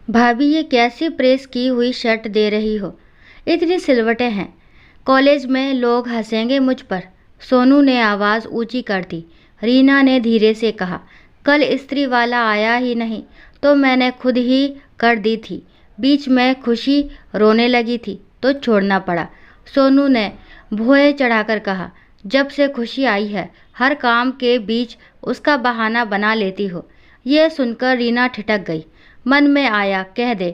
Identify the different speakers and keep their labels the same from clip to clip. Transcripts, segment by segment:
Speaker 1: भाभी ये कैसी प्रेस की हुई शर्ट दे रही हो? इतनी सिलवटें हैं। कॉलेज में लोग हंसेंगे मुझ पर। सोनू ने आवाज़ ऊंची कर दी। रीना ने धीरे से कहा, कल इस्त्री वाला आया ही नहीं तो मैंने खुद ही कर दी थी। बीच में खुशी रोने लगी थी तो छोड़ना पड़ा। सोनू ने भुए चढ़ाकर कहा, जब से खुशी आई है हर काम के बीच उसका बहाना बना लेती हो। यह सुनकर रीना ठिठक गई। मन में आया कह दे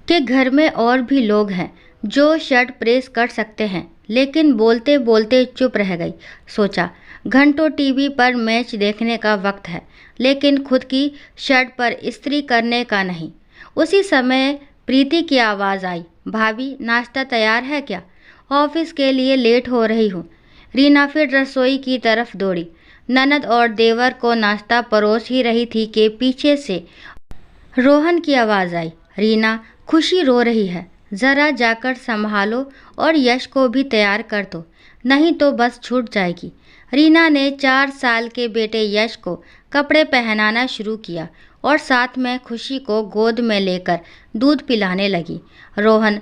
Speaker 1: कि घर में और भी लोग हैं जो शर्ट प्रेस कर सकते हैं, लेकिन बोलते बोलते चुप रह गई। सोचा, घंटों टीवी पर मैच देखने का वक्त है, लेकिन खुद की शर्ट पर इस्त्री करने का नहीं। उसी समय प्रीति की आवाज़ आई, भाभी नाश्ता तैयार है क्या? ऑफिस के लिए लेट हो रही हूँ। रीना फिर रसोई की तरफ दौड़ी। ननद और देवर को नाश्ता परोस ही रही थी कि पीछे से रोहन की आवाज़ आई, रीना खुशी रो रही है, ज़रा जाकर संभालो और यश को भी तैयार कर दो, नहीं तो बस छूट जाएगी। रीना ने 4 साल के बेटे यश को कपड़े पहनाना शुरू किया और साथ में खुशी को गोद में लेकर दूध पिलाने लगी। रोहन,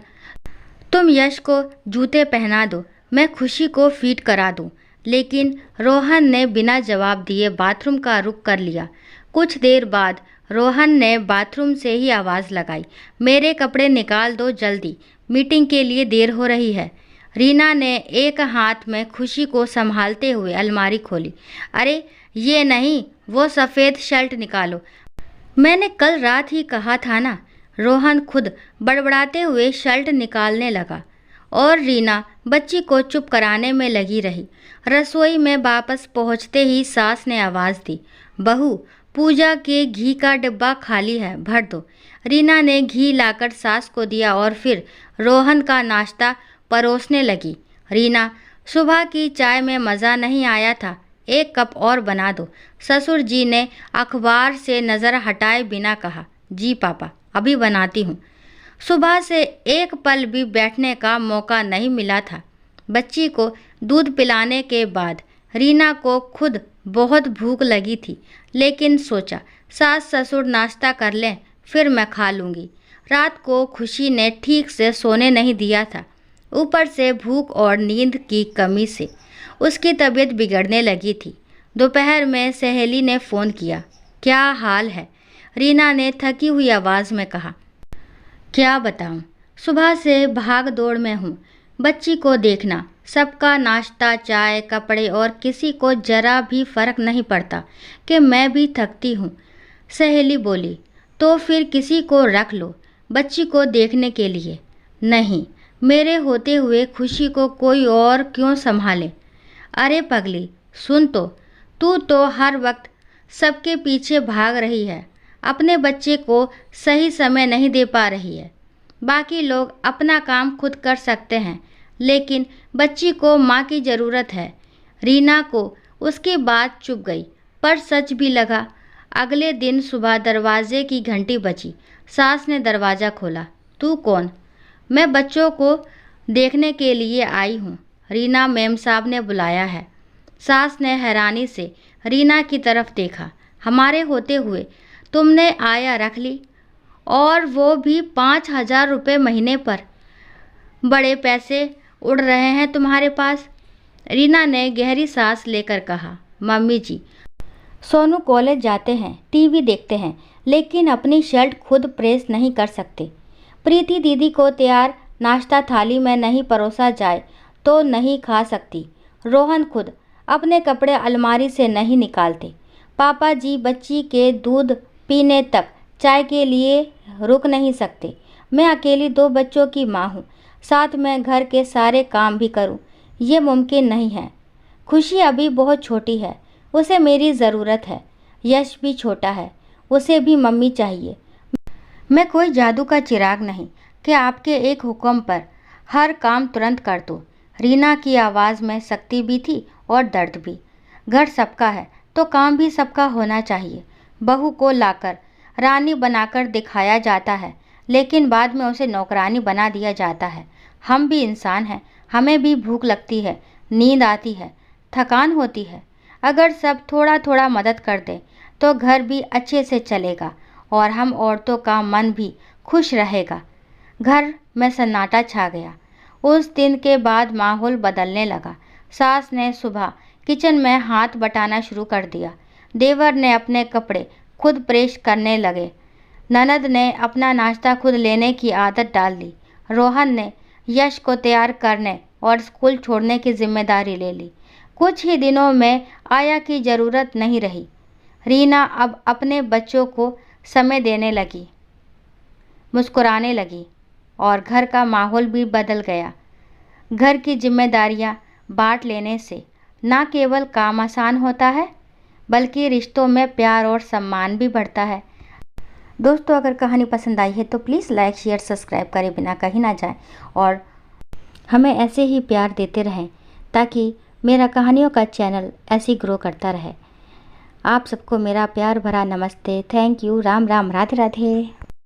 Speaker 1: तुम यश को जूते पहना दो, मैं खुशी को फीड करा दूँ। लेकिन रोहन ने बिना जवाब दिए बाथरूम का रुख कर लिया। कुछ देर बाद रोहन ने बाथरूम से ही आवाज़ लगाई, मेरे कपड़े निकाल दो जल्दी, मीटिंग के लिए देर हो रही है। रीना ने एक हाथ में खुशी को संभालते हुए अलमारी खोली। अरे ये नहीं, वो सफ़ेद शर्ट निकालो, मैंने कल रात ही कहा था ना। रोहन खुद बड़बड़ाते हुए शर्ट निकालने लगा और रीना बच्ची को चुप कराने में लगी रही। रसोई में वापस पहुंचते ही सास ने आवाज़ दी, बहू पूजा के घी का डिब्बा खाली है, भर दो। रीना ने घी लाकर सास को दिया और फिर रोहन का नाश्ता परोसने लगी। रीना, सुबह की चाय में मज़ा नहीं आया था, एक कप और बना दो। ससुर जी ने अखबार से नज़र हटाए बिना कहा, जी पापा अभी बनाती हूँ। सुबह से एक पल भी बैठने का मौका नहीं मिला था। बच्ची को दूध पिलाने के बाद रीना को खुद बहुत भूख लगी थी, लेकिन सोचा सास ससुर नाश्ता कर लें फिर मैं खा लूँगी। रात को खुशी ने ठीक से सोने नहीं दिया था। ऊपर से भूख और नींद की कमी से उसकी तबीयत बिगड़ने लगी थी। दोपहर में सहेली ने फ़ोन किया, क्या हाल है? रीना ने थकी हुई आवाज़ में कहा, क्या बताऊं, सुबह से भाग दौड़ में हूँ। बच्ची को देखना, सबका नाश्ता चाय कपड़े और किसी को जरा भी फर्क नहीं पड़ता कि मैं भी थकती हूँ। सहेली बोली, तो फिर किसी को रख लो बच्ची को देखने के लिए। नहीं, मेरे होते हुए खुशी को कोई और क्यों संभाले? अरे पगली सुन तो, तू तो हर वक्त सबके पीछे भाग रही है, अपने बच्चे को सही समय नहीं दे पा रही है। बाकी लोग अपना काम खुद कर सकते हैं, लेकिन बच्ची को माँ की ज़रूरत है। रीना को उसकी बात चुभ गई, पर सच भी लगा। अगले दिन सुबह दरवाजे की घंटी बजी। सास ने दरवाज़ा खोला, तू कौन? मैं बच्चों को देखने के लिए आई हूँ, रीना मेम साहब ने बुलाया है। सास ने हैरानी से रीना की तरफ देखा। हमारे होते हुए तुमने आया रख ली, और वो भी 5,000 रुपये महीने पर। बड़े पैसे उड़ रहे हैं तुम्हारे पास। रीना ने गहरी सांस लेकर कहा, मम्मी जी, सोनू कॉलेज जाते हैं, टीवी देखते हैं, लेकिन अपनी शर्ट खुद प्रेस नहीं कर सकते। प्रीति दीदी को तैयार नाश्ता थाली में नहीं परोसा जाए तो नहीं खा सकती। रोहन खुद अपने कपड़े अलमारी से नहीं निकालते। पापा जी बच्ची के दूध पीने तक चाय के लिए रुक नहीं सकते। मैं अकेली 2 बच्चों की माँ हूँ, साथ में घर के सारे काम भी करूँ, ये मुमकिन नहीं है। खुशी अभी बहुत छोटी है, उसे मेरी ज़रूरत है। यश भी छोटा है, उसे भी मम्मी चाहिए। मैं कोई जादू का चिराग नहीं कि आपके एक हुक्म पर हर काम तुरंत कर दूँ। रीना की आवाज़ में शक्ति भी थी और दर्द भी। घर सबका है तो काम भी सबका होना चाहिए। बहू को लाकर रानी बनाकर दिखाया जाता है, लेकिन बाद में उसे नौकरानी बना दिया जाता है। हम भी इंसान हैं, हमें भी भूख लगती है, नींद आती है, थकान होती है। अगर सब थोड़ा थोड़ा मदद कर दें तो घर भी अच्छे से चलेगा और हम औरतों का मन भी खुश रहेगा। घर में सन्नाटा छा गया। उस दिन के बाद माहौल बदलने लगा। सास ने सुबह किचन में हाथ बटाना शुरू कर दिया। देवर ने अपने कपड़े खुद प्रेस करने लगे। ननद ने अपना नाश्ता खुद लेने की आदत डाल दी। रोहन ने यश को तैयार करने और स्कूल छोड़ने की जिम्मेदारी ले ली। कुछ ही दिनों में आया की ज़रूरत नहीं रही। रीना अब अपने बच्चों को समय देने लगी, मुस्कुराने लगी और घर का माहौल भी बदल गया। घर की जिम्मेदारियां बांट लेने से न केवल काम आसान होता है बल्कि रिश्तों में प्यार और सम्मान भी बढ़ता है। दोस्तों, अगर कहानी पसंद आई है तो प्लीज़ लाइक शेयर सब्सक्राइब करे बिना कहीं ना जाएं और हमें ऐसे ही प्यार देते रहें ताकि मेरा कहानियों का चैनल ऐसे ही ग्रो करता रहे। आप सबको मेरा प्यार भरा नमस्ते। Thank you. राम राम, राधे राधे।